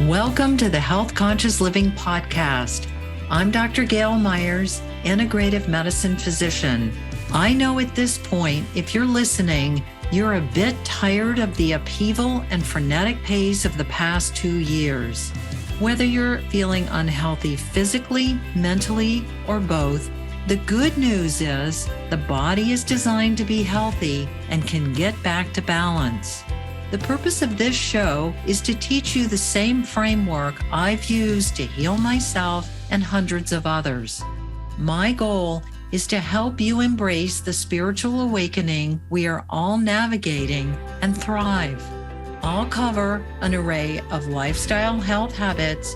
Welcome to the Health Conscious Living Podcast. I'm Dr. Gayle Myers, integrative medicine physician. I know at this point, if you're listening, you're a bit tired of the upheaval and frenetic pace of the past 2 years. Whether you're feeling unhealthy physically, mentally, or both, the good news is the body is designed to be healthy and can get back to balance. The purpose of this show is to teach you the same framework I've used to heal myself and hundreds of others. My goal is to help you embrace the spiritual awakening we are all navigating and thrive. I'll cover an array of lifestyle health habits,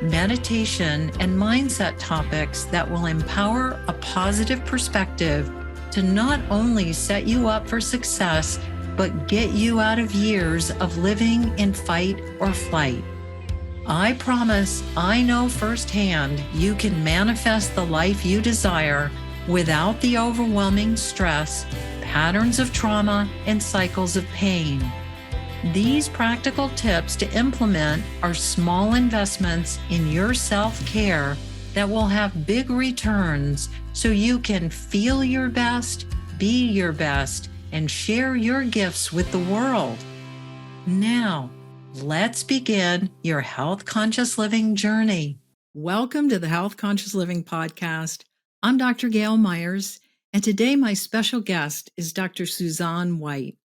meditation, and mindset topics that will empower a positive perspective to not only set you up for success, but get you out of years of living in fight or flight. I promise I know firsthand you can manifest the life you desire without the overwhelming stress, patterns of trauma, and cycles of pain. These practical tips to implement are small investments in your self-care that will have big returns so you can feel your best, be your best, and share your gifts with the world. Now, let's begin your health conscious living journey. Welcome to the Health Conscious Living Podcast. I'm Dr. Gayle Myers, and today my special guest is Dr. Suzan White.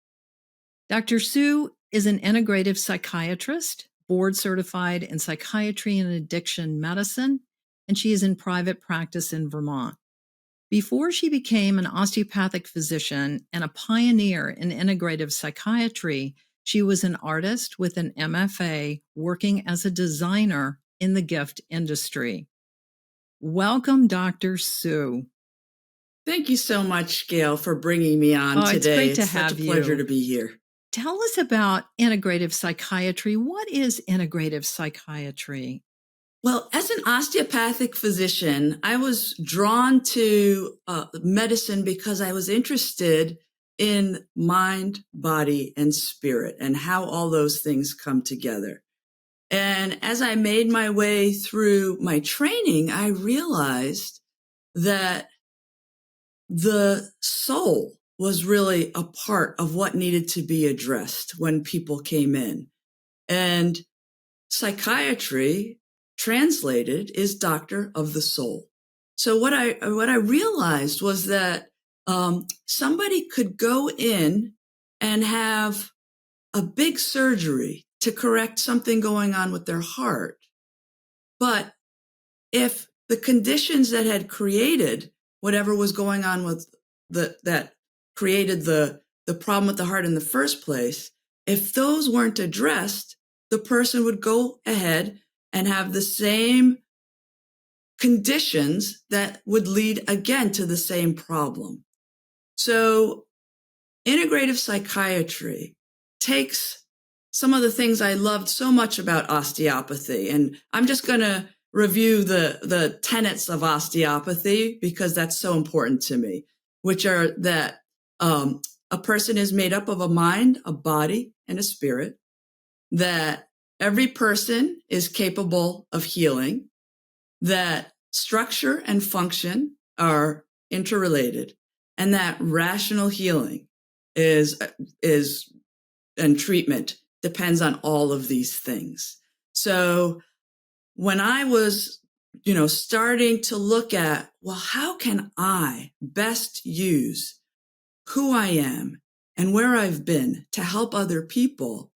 Dr. Sue is an integrative psychiatrist, board certified in psychiatry and addiction medicine, and she is in private practice in Vermont. Before she became an osteopathic physician and a pioneer in integrative psychiatry, she was an artist with an MFA working as a designer in the gift industry. Welcome, Dr. Sue. Thank you so much, Gayle, for bringing me on today. It's great to have such a you. pleasure to be here. Tell us about integrative psychiatry. What is integrative psychiatry? Well, as an osteopathic physician, I was drawn to medicine because I was interested in mind, body, and spirit and how all those things come together. And as I made my way through my training, I realized that the soul was really a part of what needed to be addressed when people came in. And psychiatry, translated, is doctor of the soul. So what I realized was that somebody could go in and have a big surgery to correct something going on with their heart. But if the conditions that had created whatever was going on with that created the problem with the heart in the first place, if those weren't addressed, the person would go ahead and have the same conditions that would lead again to the same problem. So integrative psychiatry takes some of the things I loved so much about osteopathy, and I'm just going to review the tenets of osteopathy because that's so important to me, which are that a person is made up of a mind, a body, and a spirit, that every person is capable of healing, that structure and function are interrelated, and that rational healing and treatment depends on all of these things. So when I was, starting to look at, well, how can I best use who I am and where I've been to help other people,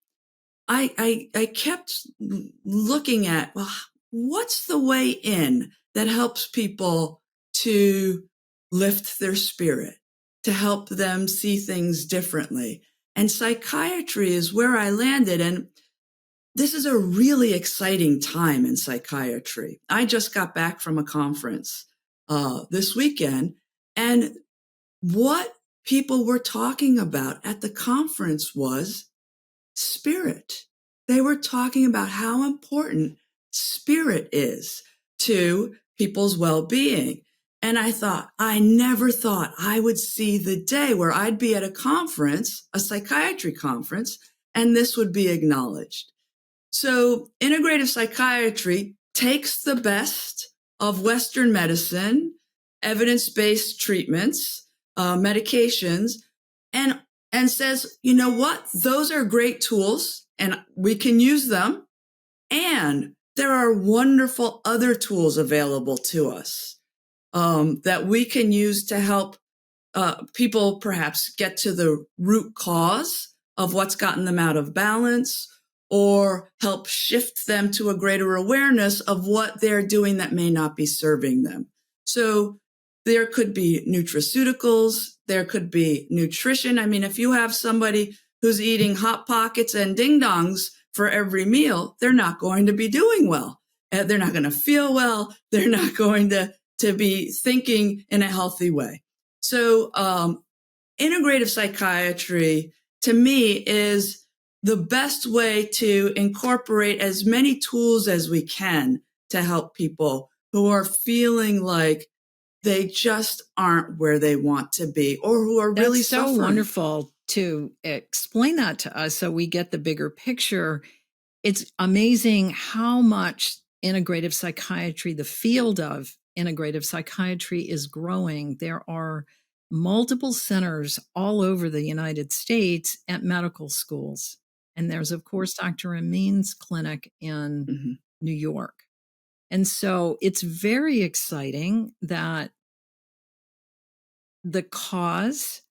I kept looking at, well, what's the way in that helps people to lift their spirit, to help them see things differently? And psychiatry is where I landed. And this is a really exciting time in psychiatry. I just got back from a conference this weekend, and what people were talking about at the conference was spirit. They were talking about how important spirit is to people's well-being. And I never thought I would see the day where I'd be at a conference, a psychiatry conference, and this would be acknowledged. So integrative psychiatry takes the best of Western medicine, evidence-based treatments, medications, and says, you know what? Those are great tools and we can use them. And there are wonderful other tools available to us that we can use to help people perhaps get to the root cause of what's gotten them out of balance, or help shift them to a greater awareness of what they're doing that may not be serving them. So there could be nutraceuticals, there could be nutrition. I mean, if you have somebody who's eating Hot Pockets and Ding Dongs for every meal, they're not going to be doing well. They're not going to feel well. They're not going to be thinking in a healthy way. So integrative psychiatry, to me, is the best way to incorporate as many tools as we can to help people who are feeling like they just aren't where they want to be, or who are really suffering. So wonderful to explain that to us so we get the bigger picture. It's amazing how much integrative psychiatry, the field of integrative psychiatry, is growing. There are multiple centers all over the United States at medical schools. And there's, of course, Dr. Amin's clinic in New York. And so it's very exciting that the cause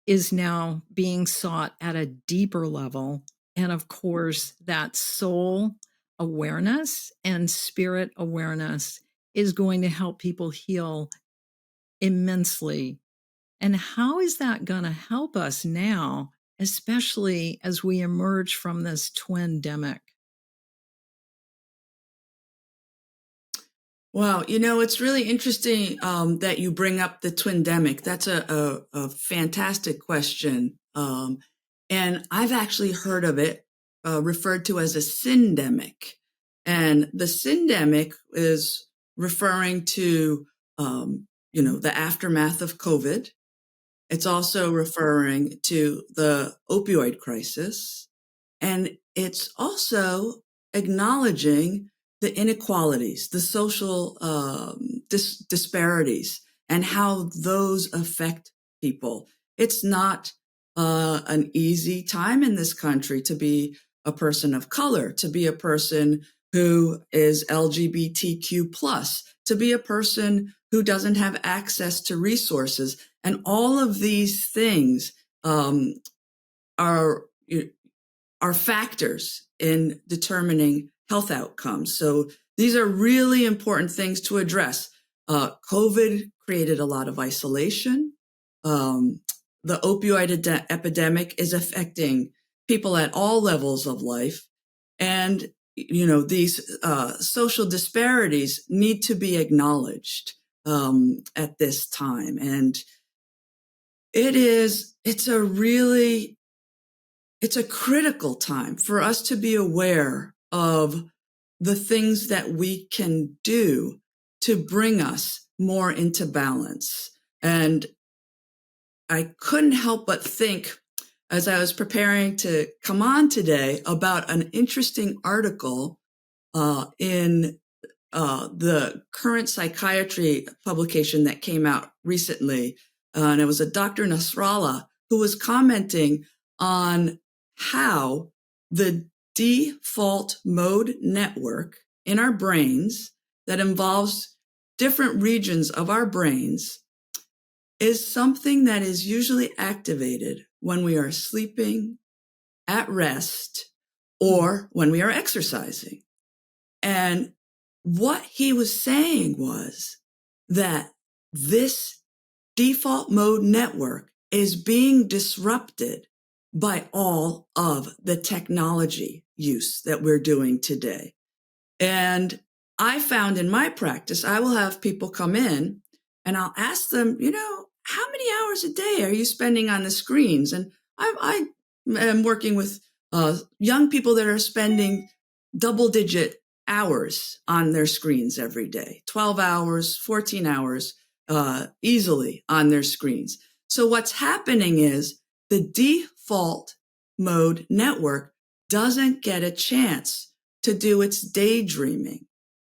is now being sought at a deeper level. And of course, that soul awareness and spirit awareness is going to help people heal immensely. And how is that going to help us now, especially as we emerge from this twindemic? Wow. You know, it's really interesting that you bring up the twindemic. That's a fantastic question. And I've actually heard of it referred to as a syndemic. And the syndemic is referring to, the aftermath of COVID. It's also referring to the opioid crisis. And it's also acknowledging the inequalities, the social disparities, and how those affect people. It's not an easy time in this country to be a person of color, to be a person who is LGBTQ+, to be a person who doesn't have access to resources. And all of these things are factors in determining health outcomes. So these are really important things to address. COVID created a lot of isolation. The opioid epidemic is affecting people at all levels of life. And, these social disparities need to be acknowledged at this time. And it's a critical time for us to be aware of the things that we can do to bring us more into balance. And I couldn't help but think, as I was preparing to come on today, about an interesting article in the Current Psychiatry publication that came out recently. And it was a Dr. Nasrallah who was commenting on how the default mode network in our brains that involves different regions of our brains is something that is usually activated when we are sleeping, at rest, or when we are exercising. And what he was saying was that this default mode network is being disrupted by all of the technology use that we're doing today. And I found in my practice, I will have people come in and I'll ask them, how many hours a day are you spending on the screens? And I am working with young people that are spending double-digit hours on their screens every day, 12 hours, 14 hours easily on their screens. So what's happening is the default mode network doesn't get a chance to do its daydreaming,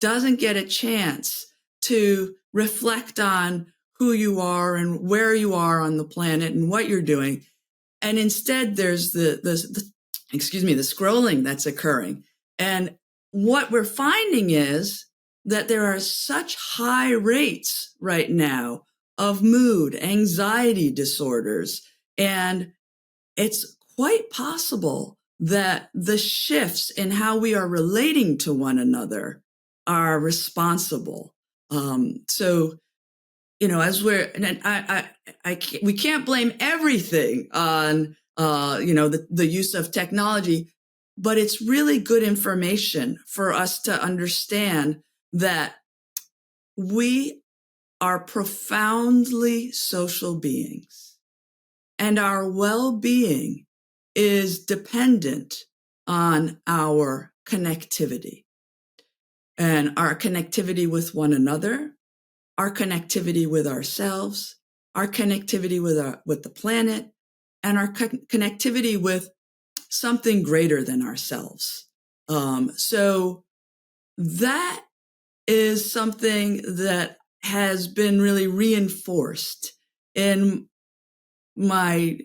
doesn't get a chance to reflect on who you are and where you are on the planet and what you're doing. And instead there's the scrolling that's occurring. And what we're finding is that there are such high rates right now of mood, anxiety disorders. And it's quite possible that the shifts in how we are relating to one another are responsible. So, as we can't blame everything on, the use of technology, but it's really good information for us to understand that we are profoundly social beings, and our well-being is dependent on our connectivity, and our connectivity with one another, our connectivity with ourselves, our connectivity with the planet, and our connectivity with something greater than ourselves. So that is something that has been really reinforced in my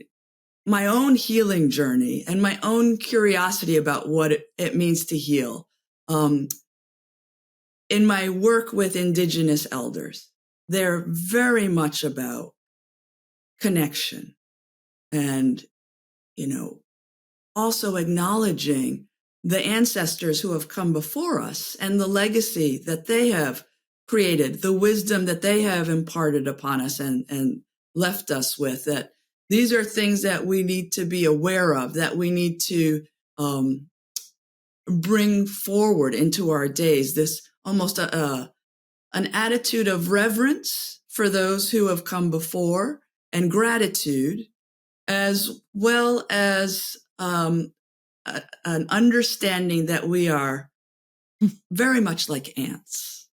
own healing journey and my own curiosity about what it means to heal. In my work with Indigenous elders, they're very much about connection and, also acknowledging the ancestors who have come before us and the legacy that they have created, the wisdom that they have imparted upon us and left us with, that these are things that we need to be aware of, that we need to bring forward into our days, this almost an attitude of reverence for those who have come before and gratitude, as well as an understanding that we are very much like ants.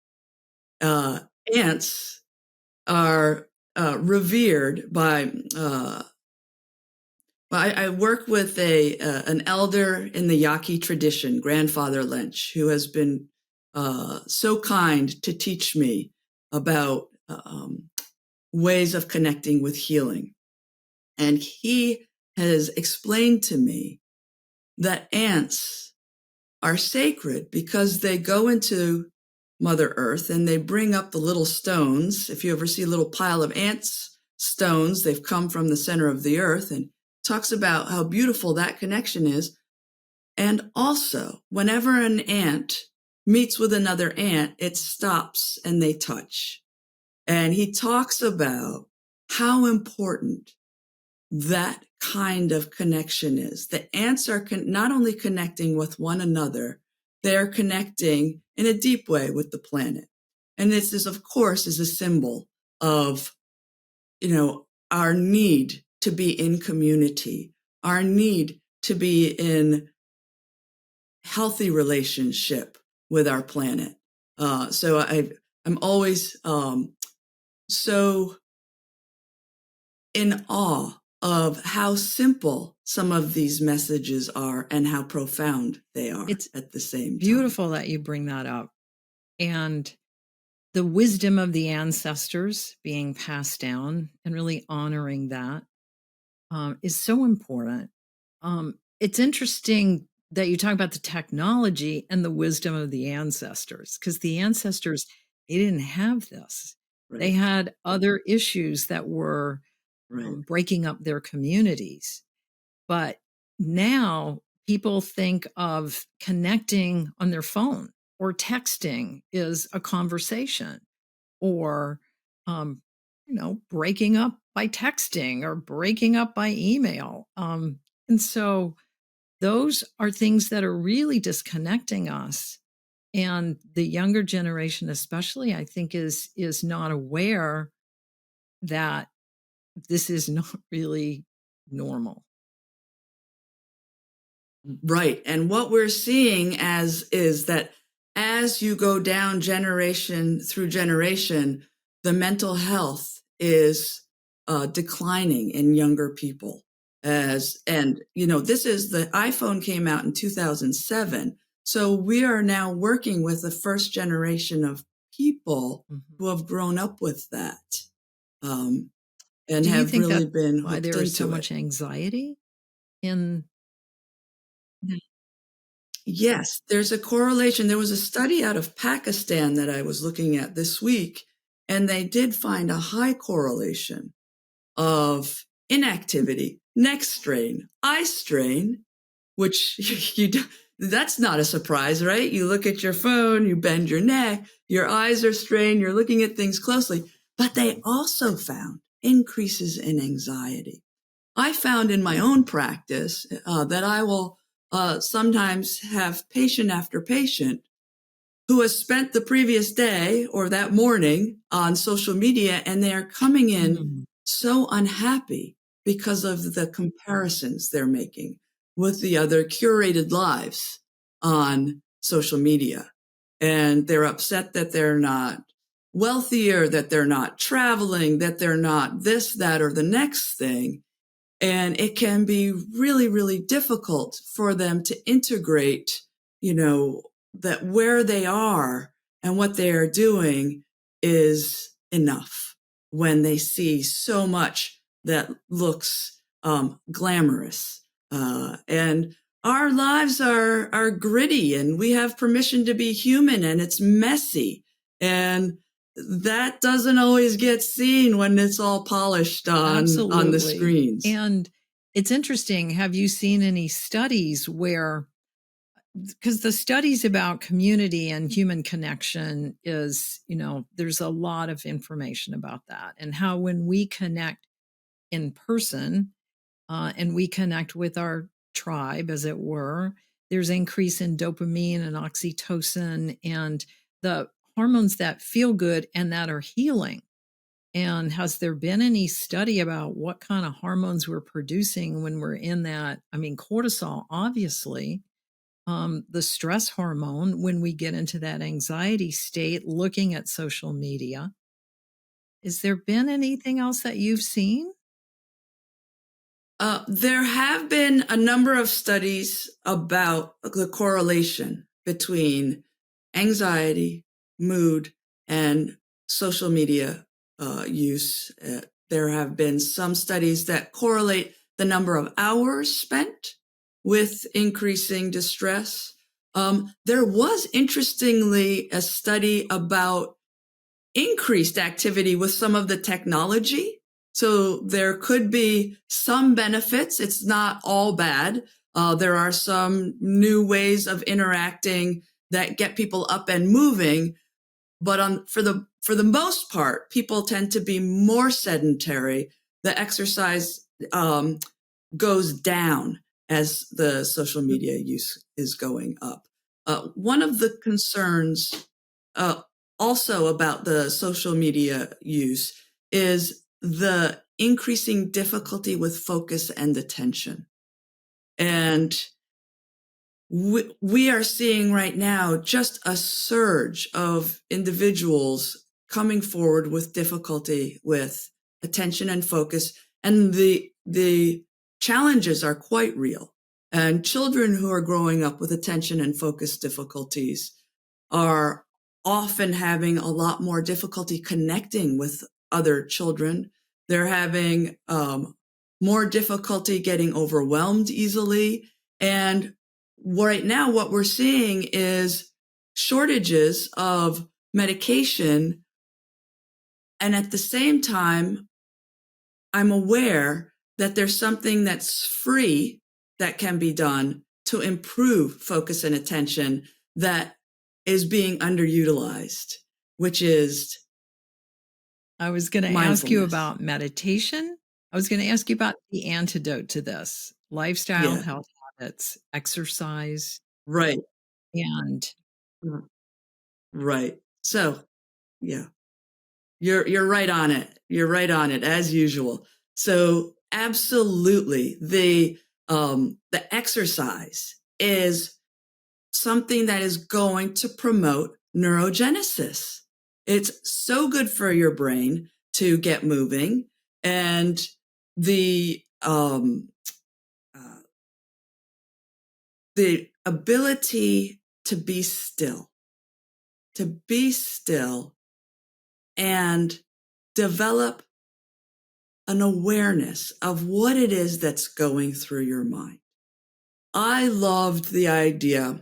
Ants are revered by. I work with an elder in the Yaqui tradition, Grandfather Lynch, who has been so kind to teach me about ways of connecting with healing. And he has explained to me that ants are sacred because they go into Mother Earth and they bring up the little stones. If you ever see a little pile of ants stones, they've come from the center of the earth, and talks about how beautiful that connection is. And also, whenever an ant meets with another ant, it stops and they touch. And he talks about how important that kind of connection is. The ants are not only connecting with one another, they're connecting in a deep way with the planet. And this is, of course, is a symbol of, our need to be in community, our need to be in healthy relationship with our planet. So I'm always so in awe of how simple some of these messages are and how profound they are. It's at the same time. Beautiful that you bring that up. And the wisdom of the ancestors being passed down and really honoring that is so important. It's interesting that you talk about the technology and the wisdom of the ancestors, because the ancestors, they didn't have this. Right. They had other issues that were breaking up their communities. But now people think of connecting on their phone, or texting is a conversation, or, breaking up by texting or breaking up by email. And so those are things that are really disconnecting us. And the younger generation, especially, I think is not aware that this is not really normal. Right. And what we're seeing is that as you go down generation through generation, the mental health is declining in younger people. This is the iPhone came out in 2007. So we are now working with the first generation of people Mhm. who have grown up with that, and Do you have think really that's been why hooked there is so into it. much anxiety in Yes, there's a correlation. There was a study out of Pakistan that I was looking at this week, and they did find a high correlation of inactivity, neck strain, eye strain, which that's not a surprise, right? You look at your phone, you bend your neck, your eyes are strained, you're looking at things closely. But they also found increases in anxiety. I found in my own practice that I will sometimes have patient after patient who has spent the previous day or that morning on social media, and they are coming in Mm. so unhappy because of the comparisons they're making with the other curated lives on social media. And they're upset that they're not wealthier, that they're not traveling, that they're not this, that, or the next thing. And it can be really, really difficult for them to integrate, that where they are and what they are doing is enough when they see so much that looks glamorous. And our lives are gritty, and we have permission to be human, and it's messy. And that doesn't always get seen when it's all polished on the Absolutely. screens. And it's interesting. Have you seen any studies where, because the studies about community and human connection is, there's a lot of information about that, and how when we connect in person and we connect with our tribe, as it were, there's increase in dopamine and oxytocin and the hormones that feel good and that are healing. And has there been any study about what kind of hormones we're producing when we're in that? I mean, cortisol, obviously, the stress hormone when we get into that anxiety state, looking at social media. Has there been anything else that you've seen? There have been a number of studies about the correlation between anxiety, mood, and social media use. There have been some studies that correlate the number of hours spent with increasing distress. There was, interestingly, a study about increased activity with some of the technology. So there could be some benefits. It's not all bad. There are some new ways of interacting that get people up and moving. But for the most part, people tend to be more sedentary. The exercise goes down as the social media use is going up. One of the concerns also about the social media use is the increasing difficulty with focus and attention. And we are seeing right now just a surge of individuals coming forward with difficulty with attention and focus. And the challenges are quite real. And children who are growing up with attention and focus difficulties are often having a lot more difficulty connecting with other children. They're having more difficulty getting overwhelmed easily. And right now, what we're seeing is shortages of medication. And at the same time, I'm aware that there's something that's free that can be done to improve focus and attention that is being underutilized, which is I was going to ask you mindfulness. about meditation. I was going to ask you about the antidote to this: lifestyle, Yeah, health habits, exercise, right, and r- right. So, yeah, you're right on it. You're right on it as usual. So, absolutely, the exercise is something that is going to promote neurogenesis. It's so good for your brain to get moving, and the uh, the ability to be still, and develop an awareness of what it is that's going through your mind. I loved the idea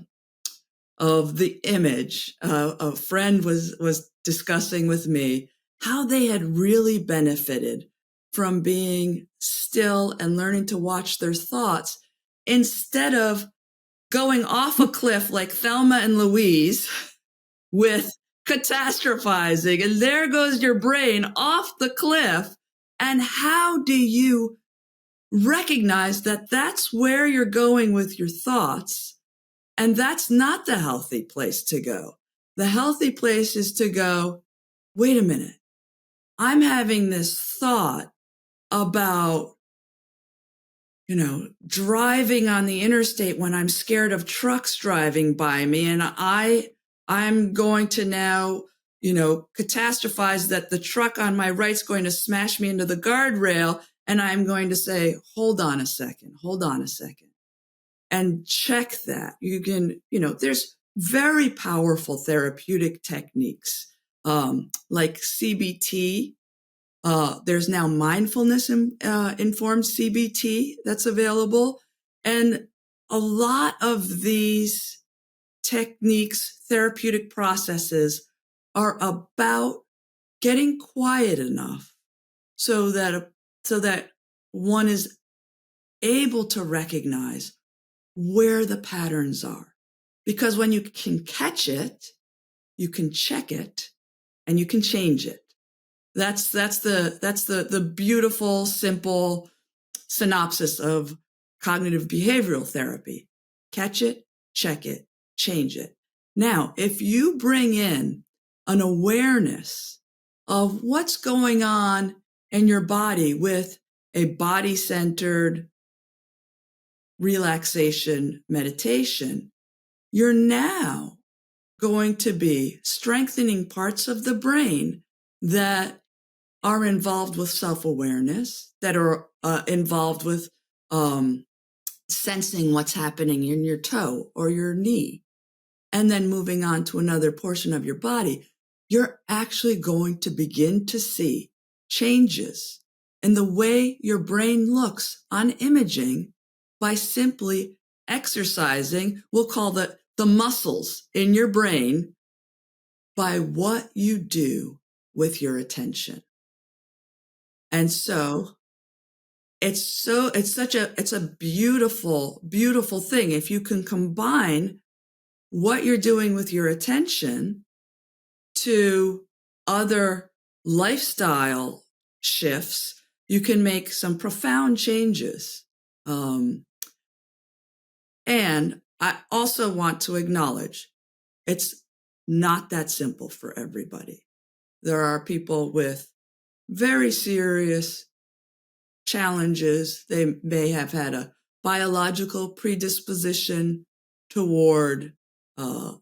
of the image. A friend was discussing with me how they had really benefited from being still and learning to watch their thoughts instead of going off a cliff like Thelma and Louise with catastrophizing. And there goes your brain off the cliff. And how do you recognize that that's where you're going with your thoughts? And that's not the healthy place to go. The healthy place is to go, wait a minute. I'm having this thought about, driving on the interstate when I'm scared of trucks driving by me. And I'm going to now, catastrophize that the truck on my right's going to smash me into the guardrail. And I'm going to say, hold on a second. And check that. You can, there's very powerful therapeutic techniques, like CBT. There's now mindfulness informed CBT that's available. And a lot of these techniques, therapeutic processes, are about getting quiet enough so that one is able to recognize where the patterns are. Because when you can catch it, you can check it, and you can change it. That's the beautiful, simple synopsis of cognitive behavioral therapy. Catch it, check it, change it. Now, if you bring in an awareness of what's going on in your body with a body-centered relaxation meditation, you're now going to be strengthening parts of the brain that are involved with self-awareness, that are involved with sensing what's happening in your toe or your knee. And then moving on to another portion of your body, you're actually going to begin to see changes in the way your brain looks on imaging by simply exercising, we'll call the muscles in your brain, by what you do with your attention. And so it's a beautiful, beautiful thing. If you can combine what you're doing with your attention to other lifestyle shifts, you can make some profound changes. And I also want to acknowledge it's not that simple for everybody. There are people with very serious challenges. They may have had a biological predisposition toward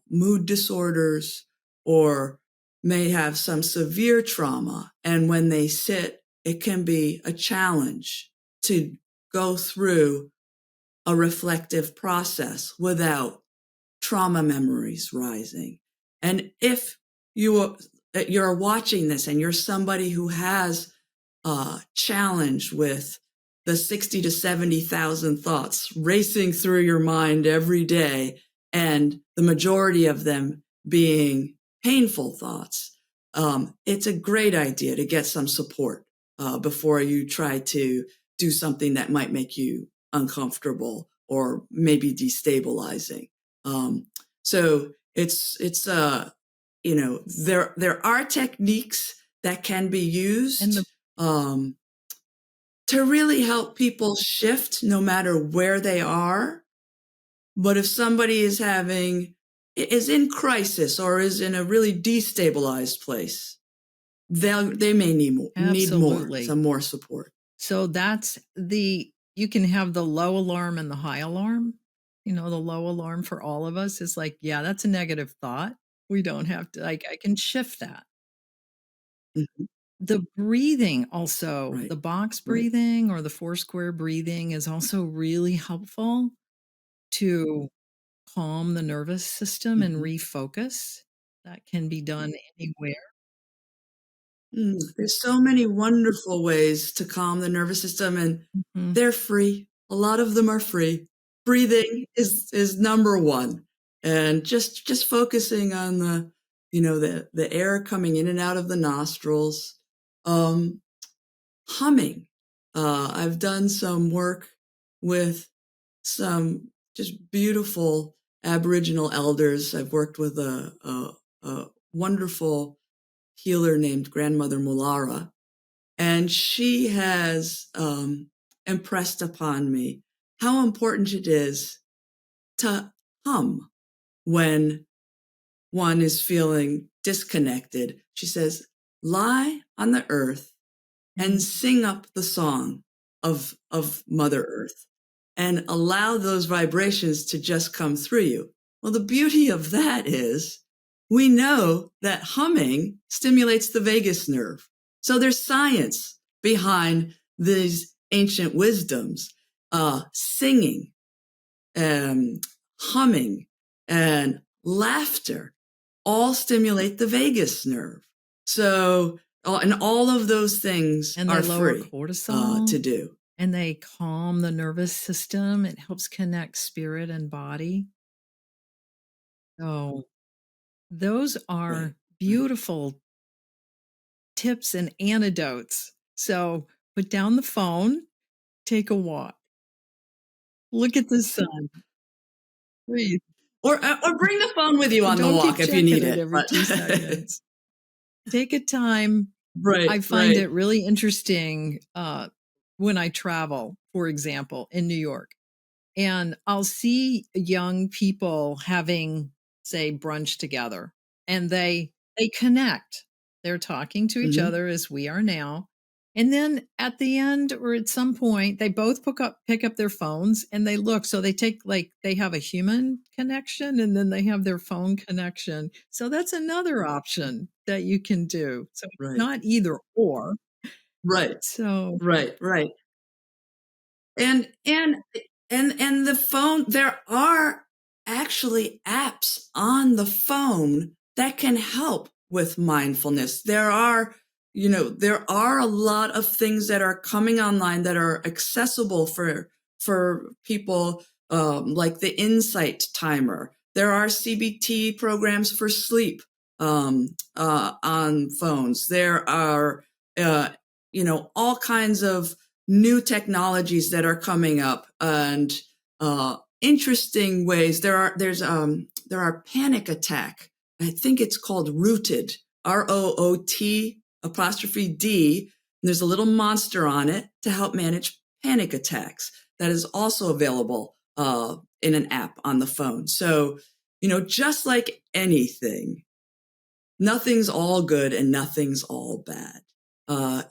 mood disorders, or may have some severe trauma. And when they sit, it can be a challenge to go through a reflective process without trauma memories rising. And if you're watching this and you're somebody who has challenged with the 60 to 70,000 thoughts racing through your mind every day, and the majority of them being painful thoughts, it's a great idea to get some support before you try to do something that might make you uncomfortable or maybe destabilizing. So there are techniques that can be used to really help people shift no matter where they are. But if somebody is in crisis or is in a really destabilized place, they may need some more support. So you can have the low alarm and the high alarm. The low alarm for all of us is like, yeah, that's a negative thought. We don't have to, I can shift that. Mm-hmm. The breathing also, right. the box breathing or the 4 square breathing is also really helpful to calm the nervous system and Mhm. refocus. That can be done anywhere. There's so many wonderful ways to calm the nervous system, and Mhm. they're free. A lot of them are free. Breathing is number one, and just focusing on the air coming in and out of the nostrils. Um, Humming. I've done some work with some just beautiful Aboriginal elders. I've worked with a wonderful healer named Grandmother Mulara, and she has impressed upon me how important it is to hum when one is feeling disconnected. She says, lie on the earth and sing up the song of Mother Earth and allow those vibrations to just come through you. Well, the beauty of that is we know that humming stimulates the vagus nerve. So there's science behind these ancient wisdoms. Singing, humming, and laughter all stimulate the vagus nerve. So, and all of those things And they are lower free cortisol. to do. And they calm the nervous system. It helps connect spirit and body. So those Right, are right. beautiful tips and antidotes. So put down the phone, take a walk, look at the sun, breathe. Or bring the phone with you on the Don't walk keep if you checking need it it. every But 2 seconds. Take a time. right, I find right. it really interesting when I travel, for example, in New York. And I'll see young people having, say, brunch together, and they connect. They're talking to each Hmm. other as we are now. And then at the end or at some point, they both pick up their phones and they look. So they take they have a human connection and then they have their phone connection. So that's another option that you can do. So it's Right, not either or. right, So right, right. And and the phone, there are actually apps on the phone that can help with mindfulness. There are a lot of things that are coming online that are accessible for people, like the Insight Timer. There are CBT programs for sleep on phones. There are all kinds of new technologies that are coming up, and interesting ways. There are panic attack. I think it's called Rooted, ROOT apostrophe D. And there's a little monster on it to help manage panic attacks. That is also available in an app on the phone. So, just like anything, nothing's all good and nothing's all bad.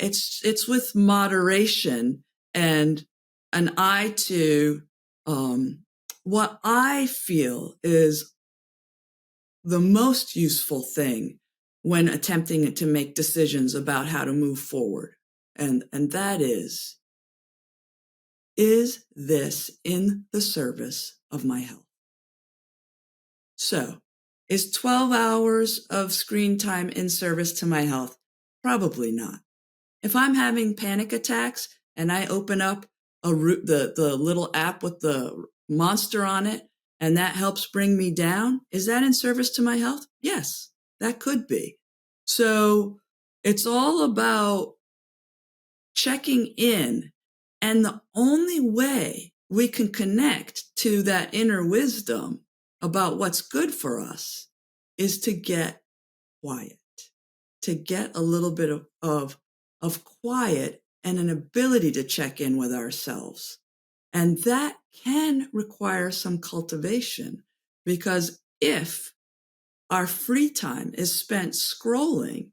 It's with moderation and an eye to what I feel is the most useful thing when attempting to make decisions about how to move forward. And that is this in the service of my health? So, is 12 hours of screen time in service to my health? Probably not. If I'm having panic attacks and I open up the little app with the monster on it, and that helps bring me down, is that in service to my health? Yes, that could be. So it's all about checking in. And the only way we can connect to that inner wisdom about what's good for us is to get quiet, to get a little bit of quiet and an ability to check in with ourselves. And that can require some cultivation, because if our free time is spent scrolling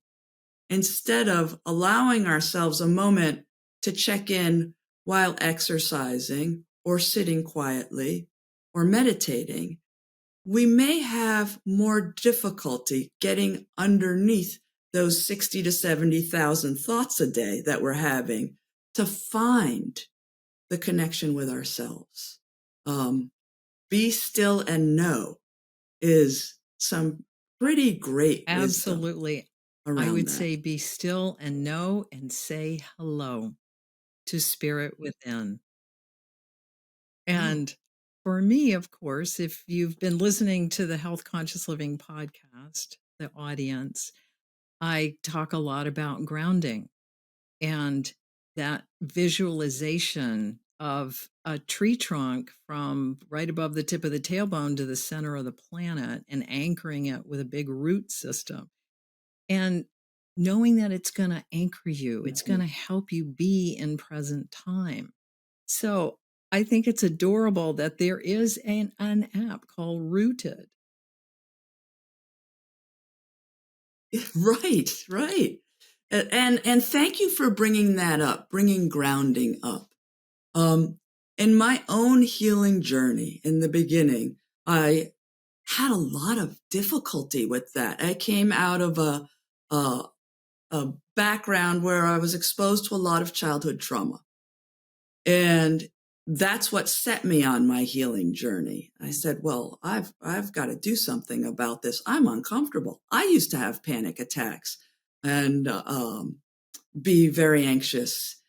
instead of allowing ourselves a moment to check in while exercising or sitting quietly or meditating, we may have more difficulty getting underneath those 60 to 70,000 thoughts a day that we're having to find the connection with ourselves. be still and know is some pretty great wisdom Absolutely. I around would that. say be still and know and say hello to spirit within. Oh, And for me, of course, if you've been listening to the Health Conscious Living podcast, the audience, I talk a lot about grounding and that visualization of a tree trunk from right above the tip of the tailbone to the center of the planet and anchoring it with a big root system. And knowing that it's going to anchor you, it's going to help you be in present time. So I think it's adorable that there is an app called Rooted. right, right. And thank you for bringing that up, bringing grounding up. In my own healing journey in the beginning, I had a lot of difficulty with that. I came out of a background where I was exposed to a lot of childhood trauma. And that's what set me on my healing journey. I said, well, I've got to do something about this. I'm uncomfortable. I used to have panic attacks and be very anxious.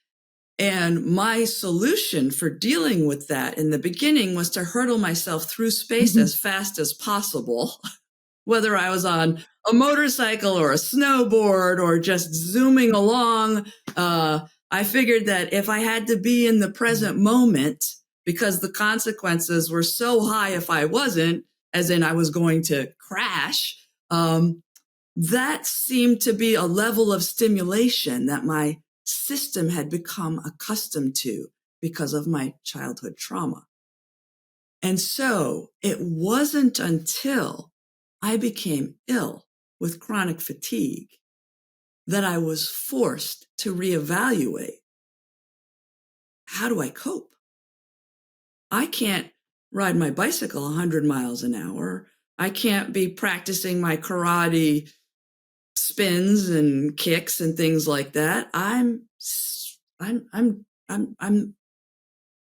And my solution for dealing with that in the beginning was to hurtle myself through space as fast as possible, whether I was on a motorcycle or a snowboard or just zooming along. I figured that if I had to be in the present moment, because the consequences were so high if I wasn't, as in I was going to crash, that seemed to be a level of stimulation that my system had become accustomed to because of my childhood trauma. And so it wasn't until I became ill with chronic fatigue that I was forced to reevaluate, how do I cope? I can't ride my bicycle 100 miles an hour. I can't be practicing my karate spins and kicks and things like that. I'm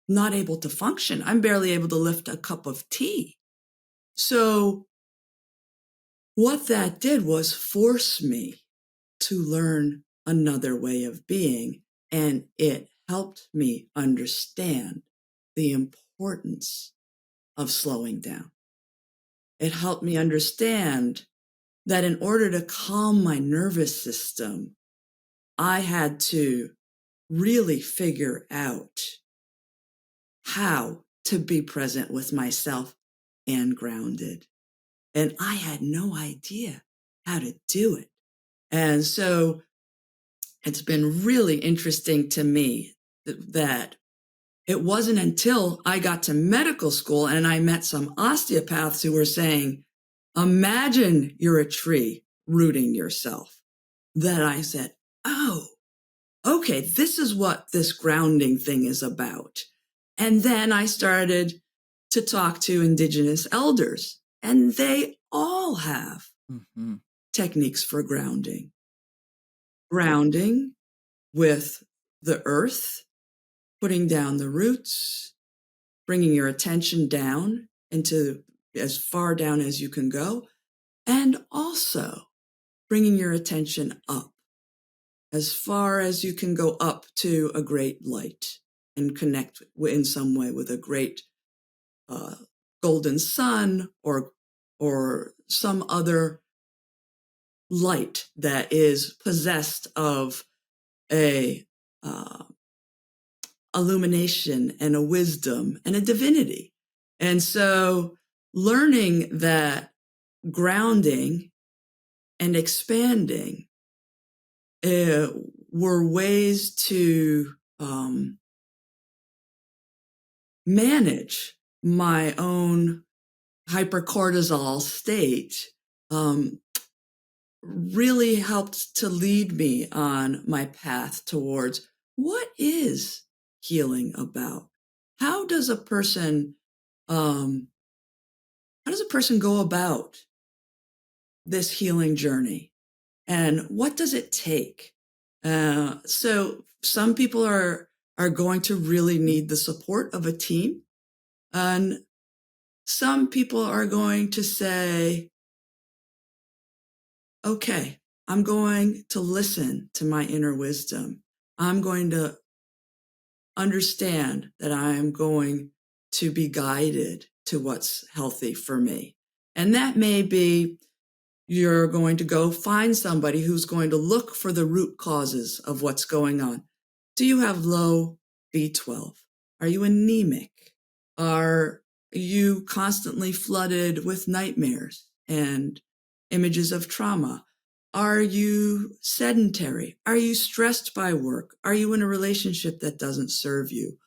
not able to function. I'm barely able to lift a cup of tea. So what that did was force me to learn another way of being, and it helped me understand the importance of slowing down. It helped me understand that in order to calm my nervous system, I had to really figure out how to be present with myself and grounded. And I had no idea how to do it. And so it's been really interesting to me that it wasn't until I got to medical school and I met some osteopaths who were saying, imagine you're a tree rooting yourself, that I said, oh, okay, this is what this grounding thing is about. And then I started to talk to Indigenous elders, and they all have techniques for grounding. Grounding with the earth, putting down the roots, bringing your attention down into as far down as you can go, and also bringing your attention up as far as you can go up to a great light and connect in some way with a great golden sun or some other light that is possessed of a illumination and a wisdom and a divinity. And so learning that grounding and expanding were ways to manage my own hypercortisol state, really helped to lead me on my path towards what is healing about. How does a person go about this healing journey, and what does it take? So some people are going to really need the support of a team, and some people are going to say, okay, I'm going to listen to my inner wisdom. I'm going to understand that I am going to be guided to what's healthy for me. And that may be you're going to go find somebody who's going to look for the root causes of what's going on. Do you have low B12? Are you anemic? Are you constantly flooded with nightmares and images of trauma? Are you sedentary? Are you stressed by work? Are you in a relationship that doesn't serve you?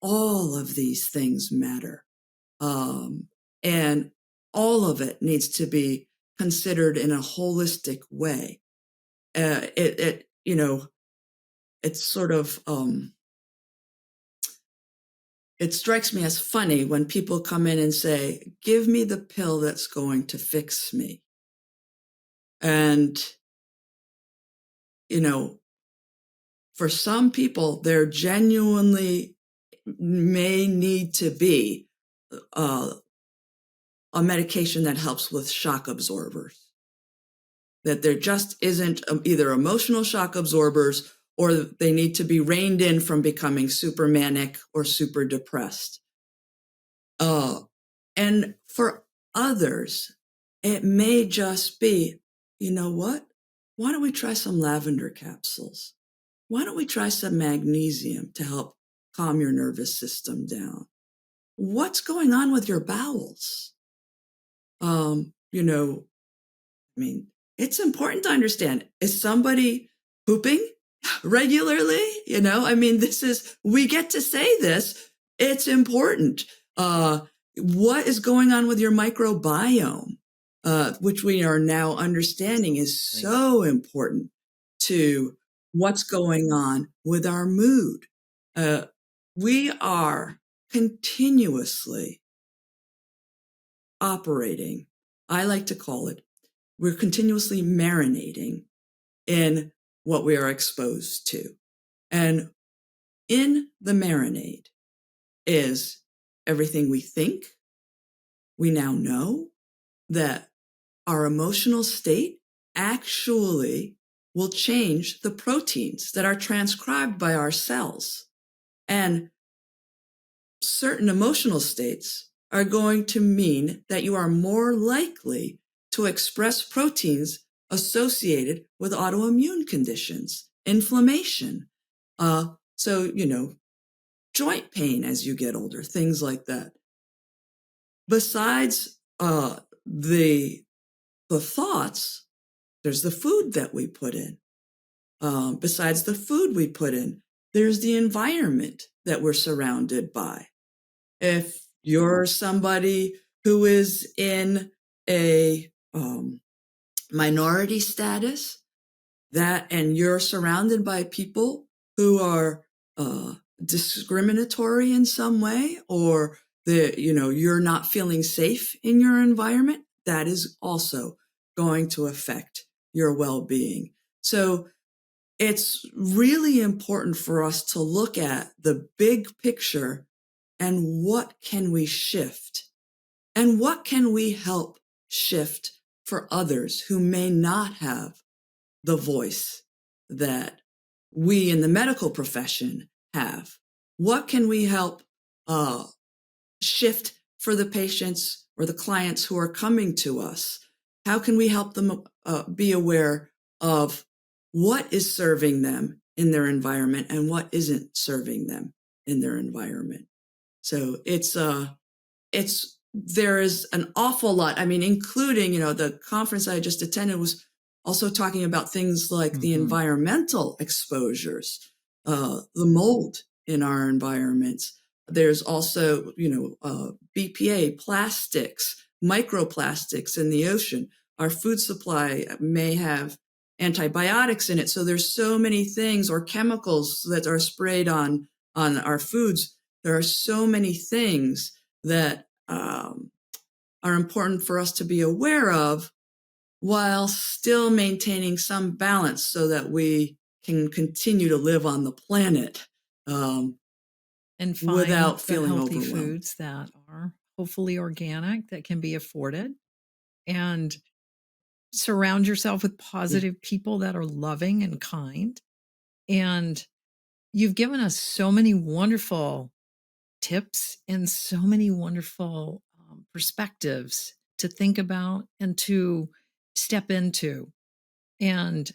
All of these things matter. And all of it needs to be considered in a holistic way. It's sort of, it strikes me as funny when people come in and say, give me the pill that's going to fix me. And, for some people, there genuinely may need to be a medication that helps with shock absorbers. That there just isn't either emotional shock absorbers or they need to be reined in from becoming super manic or super depressed. And for others, it may just be, you know what? Why don't we try some lavender capsules? Why don't we try some magnesium to help calm your nervous system down? What's going on with your bowels? It's important to understand, is somebody pooping regularly? We get to say this. It's important. What is going on with your microbiome, which we are now understanding is so important to what's going on with our mood. We are continuously operating, I like to call it, we're continuously marinating in what we are exposed to. And in the marinade is everything we think. We now know that our emotional state actually will change the proteins that are transcribed by our cells. And certain emotional states are going to mean that you are more likely to express proteins associated with autoimmune conditions, inflammation. Joint pain as you get older, things like that. Besides the thoughts, there's the food that we put in. Besides the food we put in, there's the environment that we're surrounded by. If you're somebody who is in a minority status, and you're surrounded by people who are discriminatory in some way, or you're not feeling safe in your environment, that is also going to affect your well-being. So it's really important for us to look at the big picture and what can we shift and what can we help shift for others who may not have the voice that we in the medical profession have. What can we help shift for the patients or the clients who are coming to us? How can we help them be aware of what is serving them in their environment and what isn't serving them in their environment? So there is an awful lot. Including, the conference I just attended was also talking about things like the environmental exposures, the mold in our environments. There's also, BPA, plastics, microplastics in the ocean. Our food supply may have antibiotics in it. So there's so many things, or chemicals that are sprayed on our foods. There are so many things that are important for us to be aware of while still maintaining some balance so that we can continue to live on the planet and find without feeling healthy overwhelmed. foods that are hopefully organic, that can be afforded. And surround yourself with Yeah. positive people that are loving and kind. And you've given us so many wonderful tips and so many wonderful perspectives to think about and to step into. And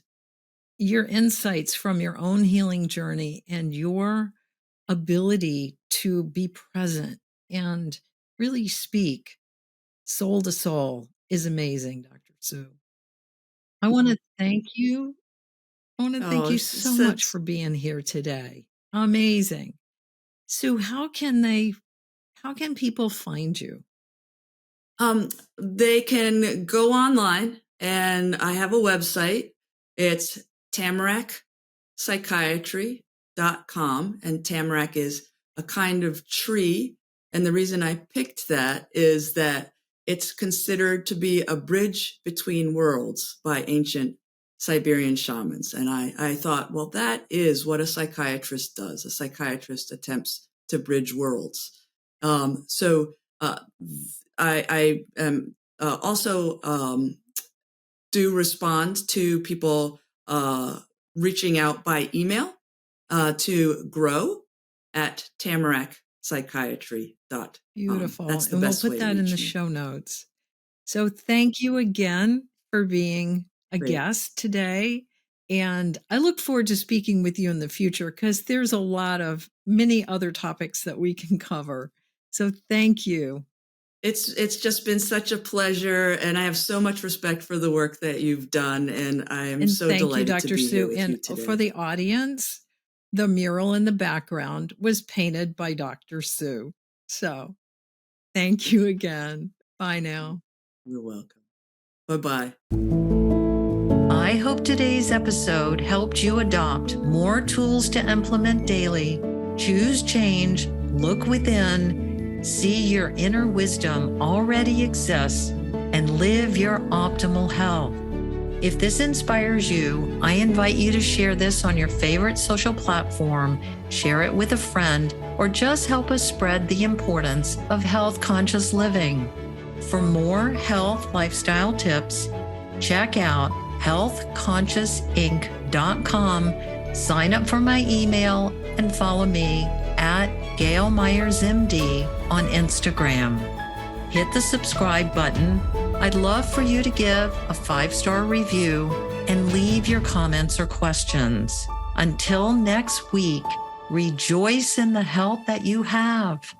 your insights from your own healing journey and your ability to be present and really speak soul to soul is amazing, Dr. Sue. I want to thank you. I want to Oh, thank you so much for being here today. Amazing. Sue, how can people find you? They can go online, and I have a website. It's tamarackpsychiatry.com, and tamarack is a kind of tree. And the reason I picked that is that it's considered to be a bridge between worlds by ancient Siberian shamans. And I thought, well, that is what a psychiatrist does. A psychiatrist attempts to bridge worlds. So I am also do respond to people reaching out by email to grow@tamarackpsychiatry.com. Beautiful. That's the And we'll best put way to that in reach the me. show notes. So thank you again for being a Great. guest today. And I look forward to speaking with you in the future because there's a lot of many other topics that we can cover. So thank you. It's just been such a pleasure, and I have so much respect for the work that you've done, and I am And so thank you, delighted to Dr. be here Sue. with And you today. for the audience, the mural in the background was painted by Dr. Sue. So thank you again. Bye now. You're welcome. Bye-bye. I hope today's episode helped you adopt more tools to implement daily. Choose change, look within, see your inner wisdom already exists, and live your optimal health. If this inspires you, I invite you to share this on your favorite social platform, share it with a friend, or just help us spread the importance of health-conscious living. For more health lifestyle tips, check out healthconsciousinc.com, sign up for my email, and follow me at Gayle Myers MD on Instagram. Hit the subscribe button. I'd love for you to give a 5-star review and leave your comments or questions. Until next week, rejoice in the health that you have.